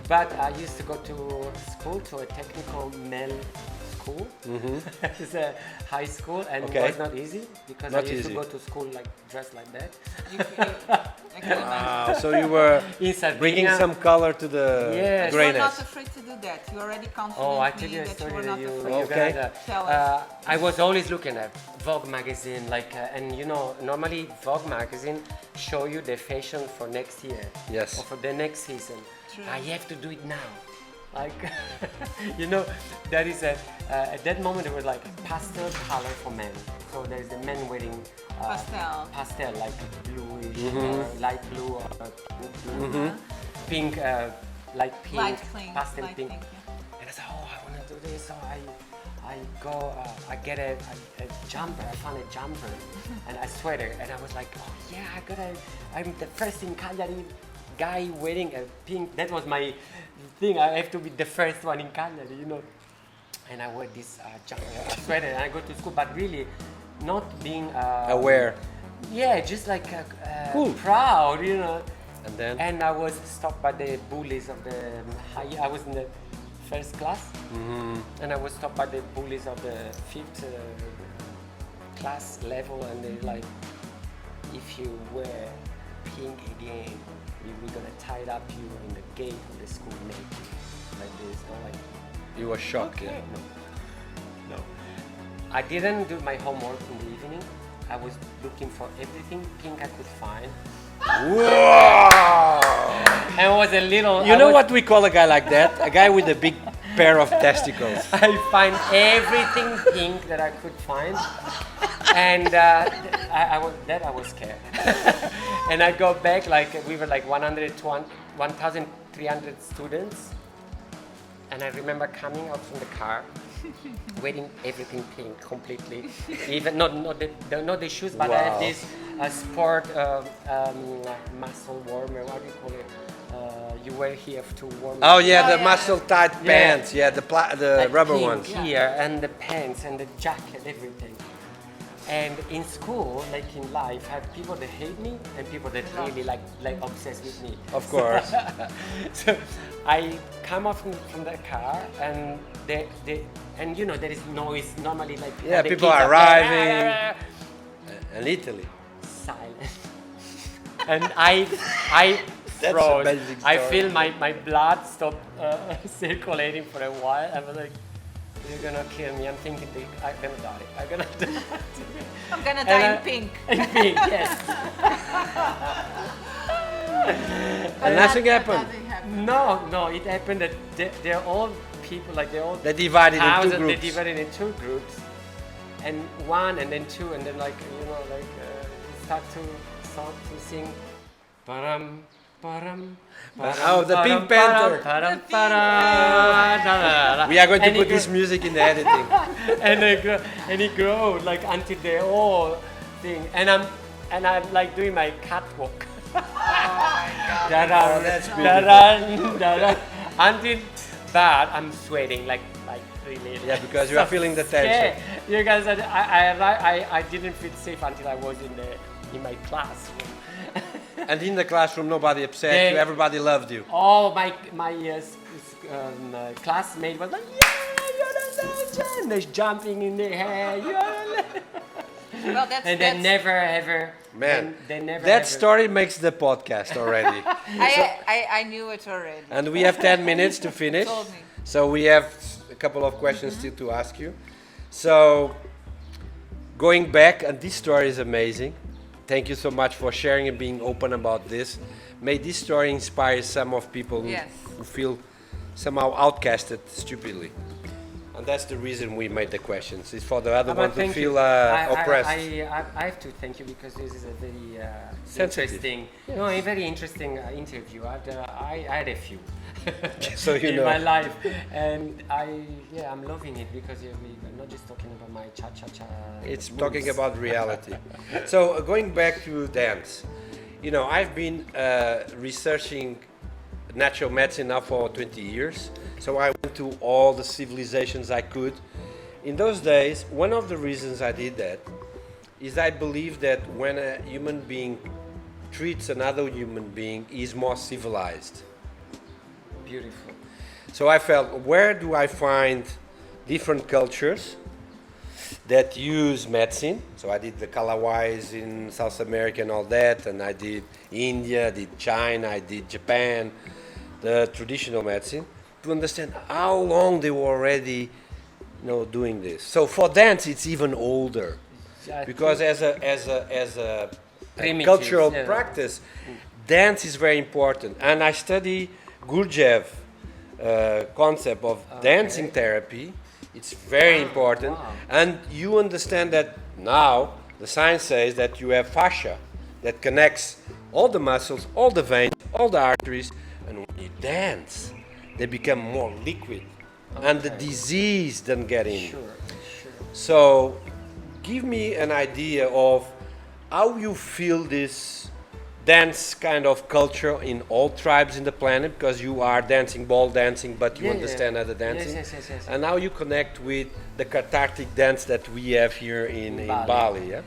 But I used to go to school, to a technical male school. It's a high school, and Okay. it was not easy because Not I used easy. to go to school like dressed like that. I can imagine. So you were In Sardinia. bringing some color to the Yes. You were not grayness. afraid to do that. You already confident Oh, I tell me you a that you story were that not you. afraid. you're Okay. gonna, Tell us. I was always looking at Vogue magazine, like, and you know, normally Vogue magazine show you the fashion for next year. Yes. Or for the next season. True. I have to do it now. Like, you know, there is at that moment there was like pastel color for men. So there is the men wearing pastel, like bluish, or light blue, or blue, pink, light pink, Light pink, pastel light pink. pink, yeah. And I said, oh, I want to do this. So I go, I get a jumper. I found a jumper and a sweater, and I was like, oh yeah, I'm the first in Cagliari guy wearing a pink. That was my thing. I have to be the first one in Cagliari, you know. And I wear this jumper, sweater, and I go to school, but really not being Aware. Yeah, just like Cool. proud, you know. And then? And I was stopped by the bullies of the high. I was in the first class, and I was stopped by the bullies of the fifth class level, and they're like, if you wear pink again, we're gonna tie up you in the gate of the school naked, like this. I'm like, You were shocked, okay, yeah? no. I didn't do my homework in the evening. I was looking for everything pink I could find. Whoa! And it was a little. You know what we call a guy like that? A guy with a big pair of testicles. I find everything pink that I could find, and I was scared. And I go back, like we were like 1,300 students, and I remember coming out from the car, wearing everything pink completely, even not the shoes, but I Wow. have this sport muscle warmer. What do you call it? You wear here to warm. Oh yeah, the yeah. muscle tight Yeah. pants. Yeah, the rubber pink ones. here, and the pants and the jacket, everything. And in school, like in life, I have people that hate me and people that really like obsessed with me. Of course. So I come off from the car, and and you know there is noise normally, like Yeah, the people kids are arriving. there, And Italy. silent. And I That's froze. amazing I story. feel my blood stop circulating for a while. I was like, you're gonna kill me. I'm thinking I'm gonna die. I'm gonna die. I'm gonna And die in I- pink. In pink, yes. And nothing happened. Nothing happened. No, it happened that they're all people, like they're all They divided in two thousands, groups. They divided in two groups, and one, and then two, and then like you know, like start to sing, param param. Oh, the Pink Panther. We are going to put this music in the editing. and it grow like until they all thing, and I'm like doing my catwalk. that's Until that I'm sweating like really. Yeah, because you are feeling the tension. Yeah, you guys, I didn't feel safe until I was in my classroom. And in the classroom, nobody upset They- you. Everybody loved you. Oh, my classmate was like, yeah, you're a legend. They're jumping in the air. Well, that's, And they never ever. Man, they never. that ever- story makes the podcast already. I knew it already. And we have 10 minutes to finish. Told me. So we have a couple of questions still to ask you. So going back, and this story is amazing. Thank you so much for sharing and being open about this. May this story inspire some of people Yes. who feel somehow outcasted stupidly. And that's the reason we made the questions. It's for the other But one to thank feel you. oppressed. I have to thank you because this is a very Sensitive. interesting, no, a very interesting interview. I had a few So you in know. my life, and I'm loving it because we're not just talking about my cha-cha-cha. It's moves. talking about reality. So going back to dance, you know, I've been researching natural medicine now for 20 years. So I went to all the civilizations I could. In those days, one of the reasons I did that is I believe that when a human being treats another human being, he's more civilized. Beautiful. So I felt, where do I find different cultures that use medicine? So I did the Kalawais in South America and all that, and I did India, I did China, I did Japan, the traditional medicine, to understand how long they were already, doing this. So for dance, it's even older, I because think as a Primitive, cultural yeah. practice, dance is very important. And I study Gurdjieff concept of dancing therapy. It's very important. wow. And you understand that now the science says that you have fascia that connects all the muscles, all the veins, all the arteries, and when you dance, they become more liquid, and the disease doesn't get in. Sure. So, give me an idea of how you feel this dance kind of culture in all tribes in the planet, because you are dancing, ball dancing, but you Yeah, understand yeah. other dancing. Yes. And how you connect with the cathartic dance that we have here in Bali, yeah?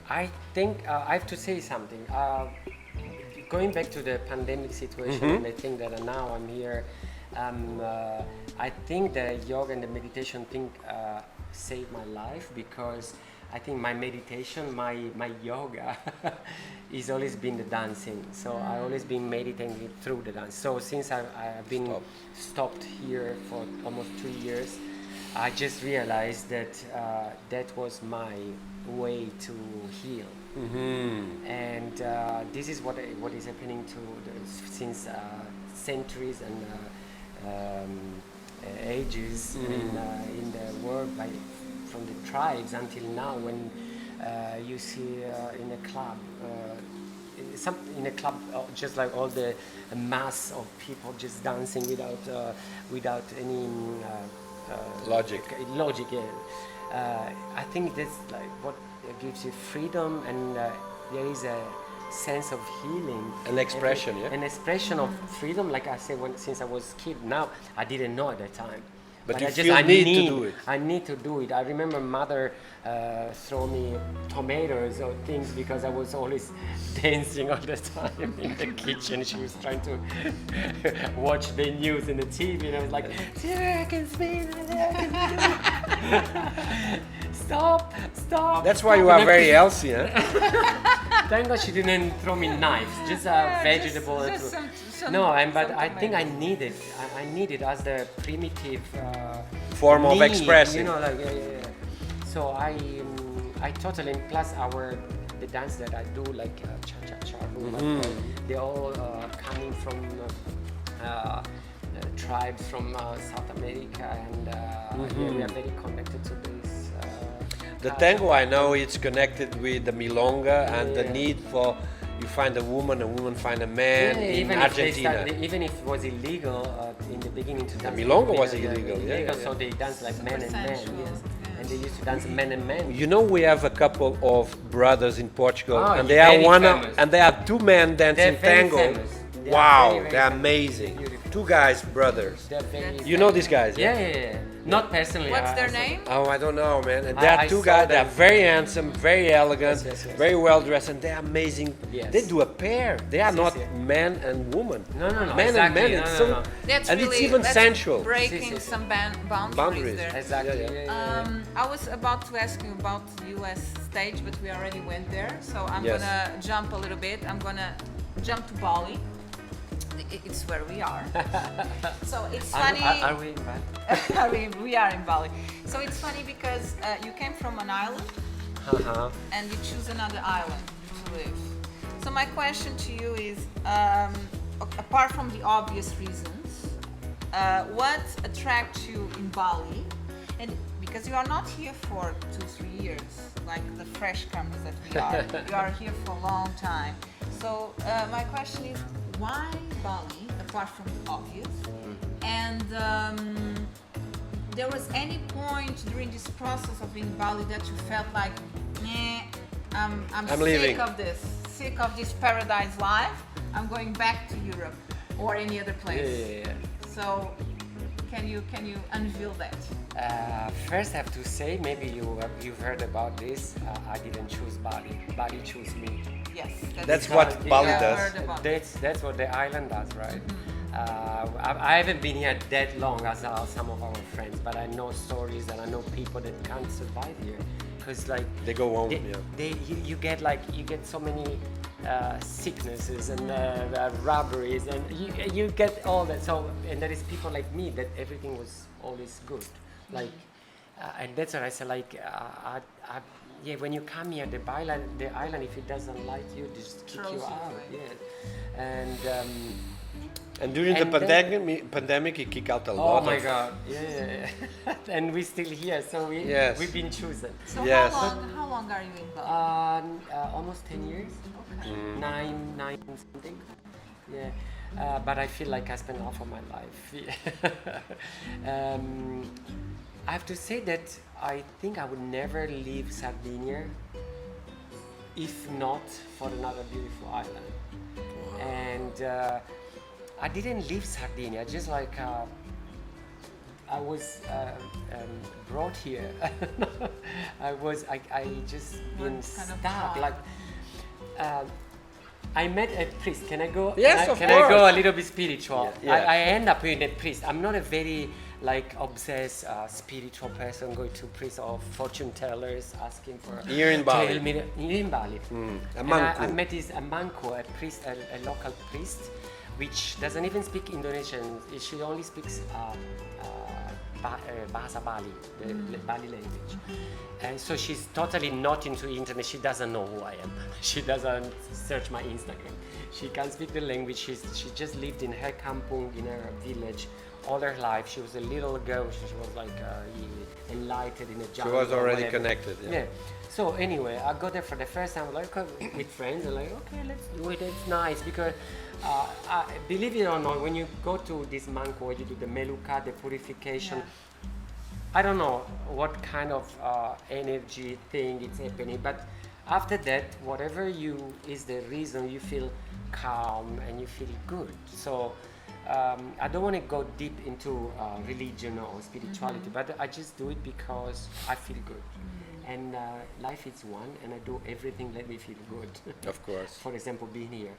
I think I have to say something. Going back to the pandemic situation, and I think that now I'm here. I think the yoga and the meditation thing saved my life, because I think my meditation, my yoga, is always been the dancing. So I always been meditating through the dance. So since I've been stopped here for almost 2 years, I just realized that that was my way to heal. And this is what is happening since centuries and ages in the world, from the tribes until now. When you see in a club, just like all the mass of people just dancing without any Logic. Logic, yeah. I think that's like what gives you freedom, and there is a sense of healing, An expression, yeah? an expression of freedom. Like I said, since I was a kid. Now I didn't know at the time, But you I feel need to do it. I need to do it. I remember mother throw me tomatoes or things because I was always dancing all the time in the kitchen. She was trying to watch the news and the TV, and I was like, "Yeah, I can speak. Stop! That's why stop." you are And I- very healthy, huh? Thank God she didn't throw me knives, just a vegetable. just some- No, but some I think I tomatoes. need it. I need it as the primitive Form of need, expressing. You know, like so I totally. Plus the dance that I do, like cha cha cha, they all coming from tribes from South America, and yeah, we are very connected to this. The culture. tango, I know it's connected with the milonga and the Yeah. need for you find a woman find a man Yeah, in even if they Argentina. even if it was illegal in the beginning to dance. milonga was yeah, illegal, yeah. So they dance like man and man, sensual, yes. yeah. And they used to dance man and man. You know, we have a couple of brothers in Portugal, Oh, and they are very one famous. and they are two men dancing They're very tango famous. They are Wow, very, very they're fantastic, amazing. beautiful. Two guys, brothers. They're very You know these guys? yeah. Not personally. What's I their saw name? Oh, I don't know, man. And they're I two saw guys. They're them. very handsome, very elegant, Yes. very well dressed, and they're amazing. Yes. They do a pair. They are Si, not si. man and woman. No, Man exactly. and man. No, It's no, so, no. That's and really it's even that's sensual. breaking Si, si. some boundaries Boundaries. there. Exactly. Yeah, Yeah. I was about to ask you about the US stage, but we already went there. So I'm Yes. gonna jump a little bit. I'm gonna jump to Bali. It's where we are. So it's funny. Are we in Bali? We are in Bali. So it's funny because you came from an island Uh-huh. and you choose another island to live. So my question to you is, apart from the obvious reasons, what attracts you in Bali? And because you are not here for 2-3 years, like the fresh comers that we are, you are here for a long time. So my question is, why Bali, apart from the obvious? And there was any point during this process of being in Bali that you felt like, I'm sick leaving. of this, sick of this paradise life. I'm going back to Europe or any other place. Yeah. So, can you unveil that? First, I have to say, maybe you've heard about this. I didn't choose Bali. Bali chose me. Yes, That's what Bali I've does. heard about it. That's what the island does, right? I haven't been here that long as some of our friends, but I know stories and I know people that can't survive here, because like They go home, you get so many sicknesses and robberies, and you get all that. So, and there is people like me that everything was always good, like, and that's what I said. Like, yeah, when you come here, the island, if it doesn't like you, just kick Throws you you out. away. Yeah, And during And the then- pandemic, he kicked out a oh lot my of... God, yeah, and we're still here, so Yes. we've been chosen. So Yes. how long are you in Bali? Almost 10 years, Okay. nine something. Yeah, but I feel like I spent half of my life. I have to say that I think I would never leave Sardinia if not for another beautiful island. And I didn't leave Sardinia, just like I was brought here. I just been What kind of stuck. time? Like, I met a priest. Can I go? Yes, can I, of can I go course. a little bit spiritual? Yeah. I end up with a priest. I'm not a very like obsessed spiritual person going to priests or fortune tellers asking for. Here in Bali. Tell me here in Bali. A And manku. I met this a manco, a priest, a local priest, which doesn't even speak Indonesian. She only speaks Bahasa Bali, the Bali language. And so she's totally not into internet. She doesn't know who I am. She doesn't search my Instagram. She can't speak the language. She just lived in her kampung, in her village, all her life. She was a little girl. She was like enlightened in a She jungle. was or already whatever. connected. Yeah. So anyway, I got there for the first time, like with friends, and like, okay, let's do it. It's nice because, believe it or not, when you go to this manco, where you do the meluka, the purification, I don't know what kind of energy thing it's happening, but after that, whatever is the reason you feel calm and you feel good. So I don't want to go deep into religion or spirituality, but I just do it because I feel good. And life is one, and I do everything let me feel good. Of course. For example, being here.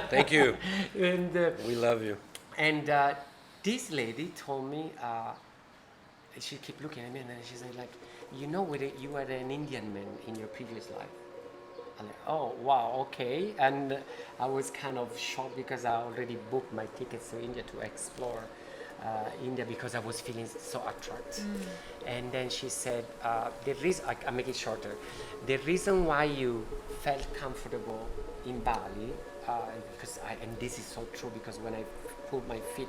Thank you. And We love you. and this lady told me, she kept looking at me, and then she said, like, you know, you were an Indian man in your previous life. I'm like, oh, wow, okay. And I was kind of shocked because I already booked my tickets to India to explore India because I was feeling so attracted. And then she said, the reason, I make it shorter, the reason why you felt comfortable in Bali, because and this is so true, because when I put my feet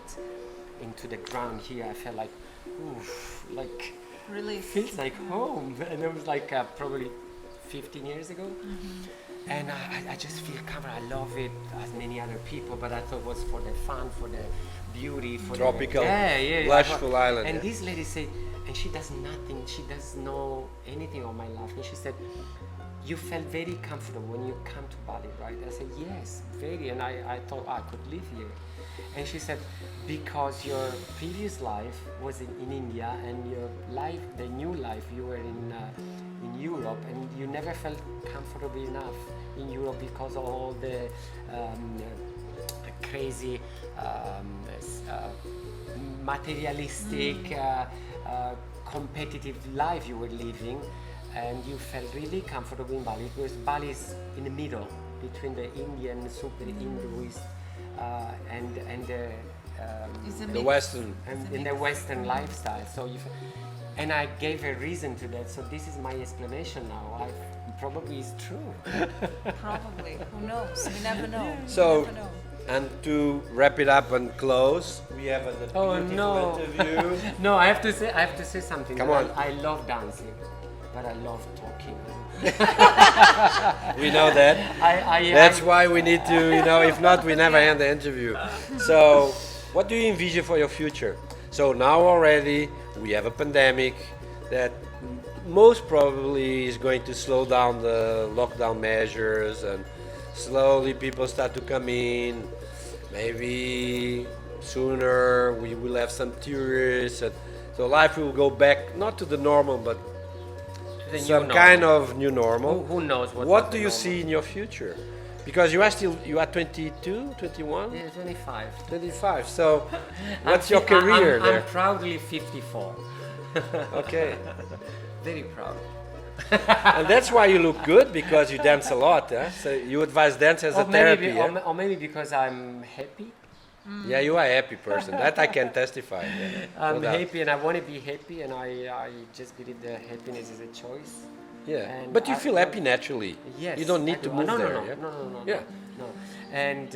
into the ground here, I felt like, oof, like, Relief. feels like home. And it was like probably 15 years ago. And I just feel comfortable. I love it as many other people, but I thought it was for the fun, for the beauty, for Tropical, the blushful island. And yeah. this lady said, and she does nothing, she doesn't know anything of my life. And she said, you felt very comfortable when you come to Bali, right? I said, yes, very. And I thought I could live here. And she said, because your previous life was in India, and your life, the new life, you were in Europe, and you never felt comfortable enough in Europe because of all the crazy materialistic competitive life you were living, and you felt really comfortable in Bali because Bali is in the middle between the Indian super Hinduist and The Western. and in the Western lifestyle. So and I gave a reason to that. So this is my explanation now. Probably is true. Probably. Who knows? We never know. So, We never know. and to wrap it up and close, we have a beautiful interview. No, I have to say something. Come that on. I love dancing, but I love talking. We know that. That's why we need to, if not, we never end the interview. So, what do you envision for your future? So now already we have a pandemic that most probably is going to slow down the lockdown measures, and slowly people start to come in. Maybe sooner we will have some tourists, and so life will go back not to the normal, but The new some normal. kind of new normal. Who knows What do you see in your future? Because you are 22, 21, Yeah, 25. 25. So what's your career I'm there? proudly 54. Okay. Very proud. And that's why you look good, because you dance a lot. Huh? So you advise dance as a therapy. Yeah? Or maybe because I'm happy. Yeah, you are a happy person. That I can testify. Yeah. I'm No doubt. happy and I want to be happy, and I just believe that happiness is a choice. Yeah. And But you I- feel happy naturally. Yes. You don't I need to do. move no, there. No, yeah? no. Yeah. No. And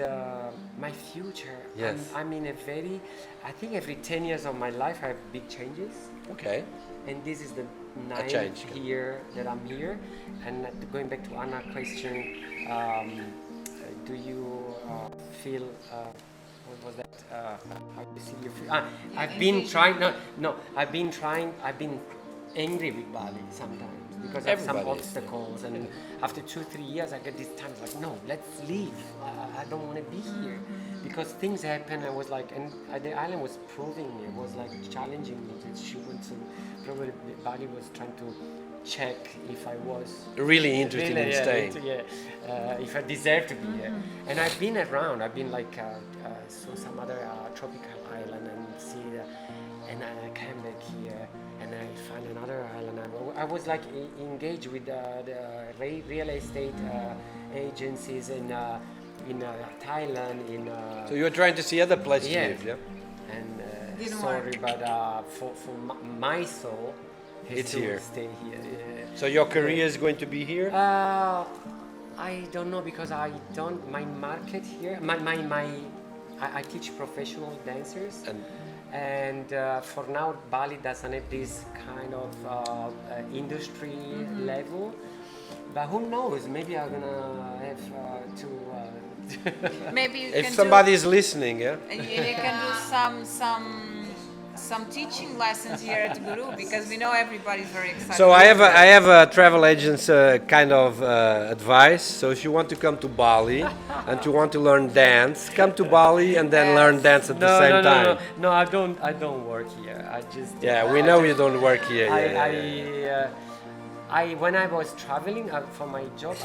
my future, Yes. I'm in a very, I think every 10 years of my life I have big changes. Okay. And this is the ninth change. year that I'm here. And going back to Anna's question, do you feel, what was that? How do you see your future? I've been trying, I've been angry with Bali sometimes because of some Everybody is, obstacles. And after 2-3 years, I get this time like, no, let's leave. I don't want to be here because things happen. I was like, and the island was proving me, it was like challenging me. That she went to, probably Bali was trying to check if I was Really interested in staying. if I deserve to be here. And I've been around. I've been like so some other tropical island and see that, and I came back here and I found another island. I was like engaged with the real estate agencies in Thailand. So you're trying to see other places to Yeah. live, yeah? And Didn't sorry, work. but for my soul, has It's to here. Stay here. Yeah. So your career is going to be here? I don't know because I don't. My market here, I teach professional dancers, and for now Bali doesn't have this kind of industry level. But who knows? Maybe I'm gonna have to. Maybe you If can somebody is listening, yeah? you can do some teaching lessons here at Guru, because we know everybody's very excited. So I have a travel agent's kind of advice. So if you want to come to Bali and you want to learn dance, come to Bali and then learn dance at the same time. No, I don't work here. I just. Yeah, we know you don't work here. When I was traveling for my job,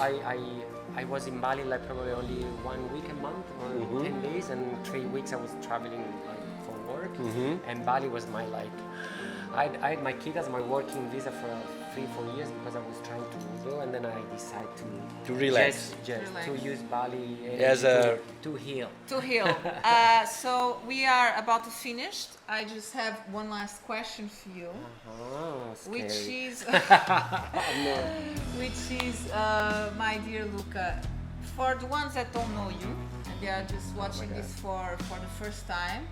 I was in Bali like probably only 1 week a month or 10 days, and 3 weeks I was traveling like for work. And Bali was my like, I had my kid as my working visa for 3-4 years because I was trying to go, and then I decided To relax. just to use Bali As a- to heal. To heal. So we are about to finish. I just have one last question for you, which Scary. is, my dear Luca, for the ones that don't know you, and they are just watching this for the first time,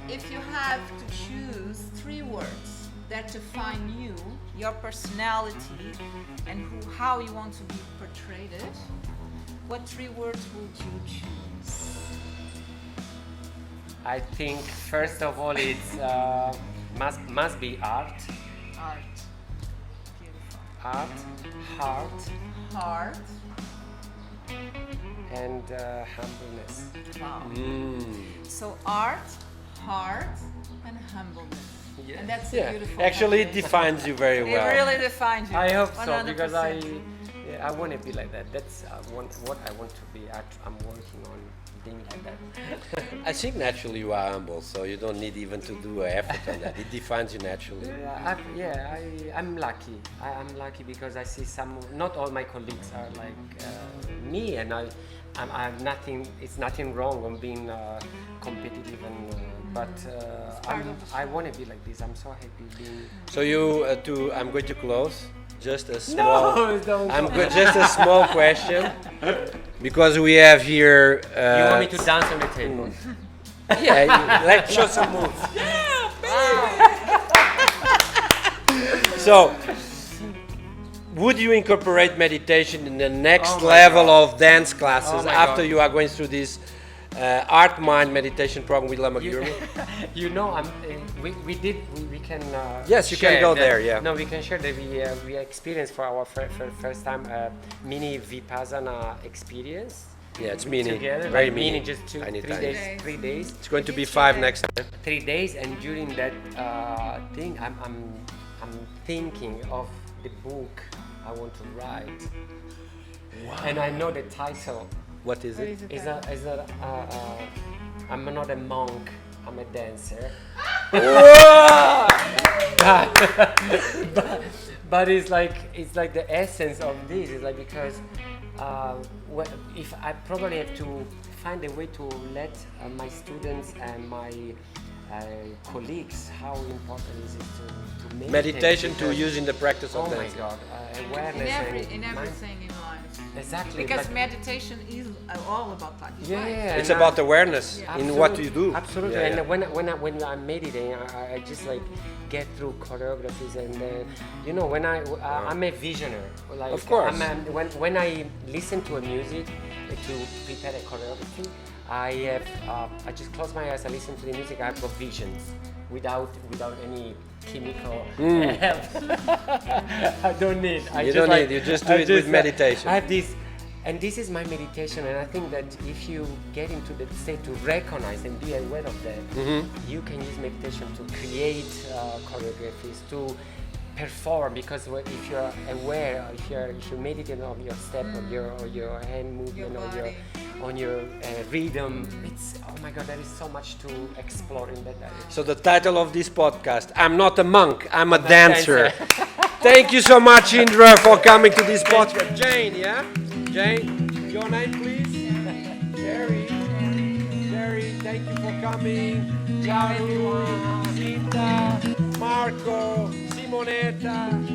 if you have to choose 3 words that define you, your personality, and how you want to be portrayed, what 3 words would you choose? I think first of all it's must be art. Art. Beautiful. art, heart, Heart. and humbleness. Wow. Mm. So art, heart, and humbleness. Yes. And that's a Yeah, beautiful. actually it package. defines you very well. It really defines you. I hope so 100%. because I want to be like that. That's what I want to be. I'm working on being like that. I think naturally you are humble, so you don't need even to do an effort on that. It defines you naturally. I'm lucky. I'm lucky because I see not all my colleagues are like me, and I'm nothing. It's nothing wrong on being competitive, but I want to be like this. I'm so happy being. So you, I'm going to close. Just a small. No, don't. Just a small question, because we have here. You want me to dance on the table? Yeah, let's show some moves. So, would you incorporate meditation in the next Oh my level God. of dance classes Oh my after God. you are going through this art mind meditation program with Lama Guru? You know, we can. Yes, you can share go that- there, yeah. No, we can share that we experienced for our first time mini Vipassana experience. Yeah, it's mini, Together, very like mini. just Tiny, 3 tiny. days. 3 days. It's going to be 5 next time. 3 days, and during that thing, I'm thinking of the book I want to write. Wow. And I know the title. What is it? I'm not a monk. I'm a dancer. but it's like the essence of this is like because if I probably have to find a way to let my students and my colleagues how important is it to meditate. Meditation to because- use in the practice of Oh my dancing. God, awareness In and everything in life. exactly Because but- meditation is all about life. yeah, It's and about awareness in what you do. Absolutely, Yeah, and yeah. when I'm meditating, I just like get through choreographies, and when I'm a visionary. Like, Of course. When I listen to a music to prepare a choreography, I just close my eyes. I listen to the music. I have visions without any chemical help. I don't need. You don't need, you just do it with meditation. I have this, and this is my meditation, and I think that if you get into the state to recognize and be aware of that, you can use meditation to create choreographies, to perform, because if you're aware, if you meditate on your step, on your hand movement, on your rhythm, it's, oh my God, there is so much to explore in that direction. So the title of this podcast, I'm not a monk, I'm a dancer. Thank you so much, Indra, for coming to this podcast. Jane, yeah? Jane, your name, please? Jerry. Jerry, thank you for coming. Ciao, everyone. Cinta, Marco, Simonetta.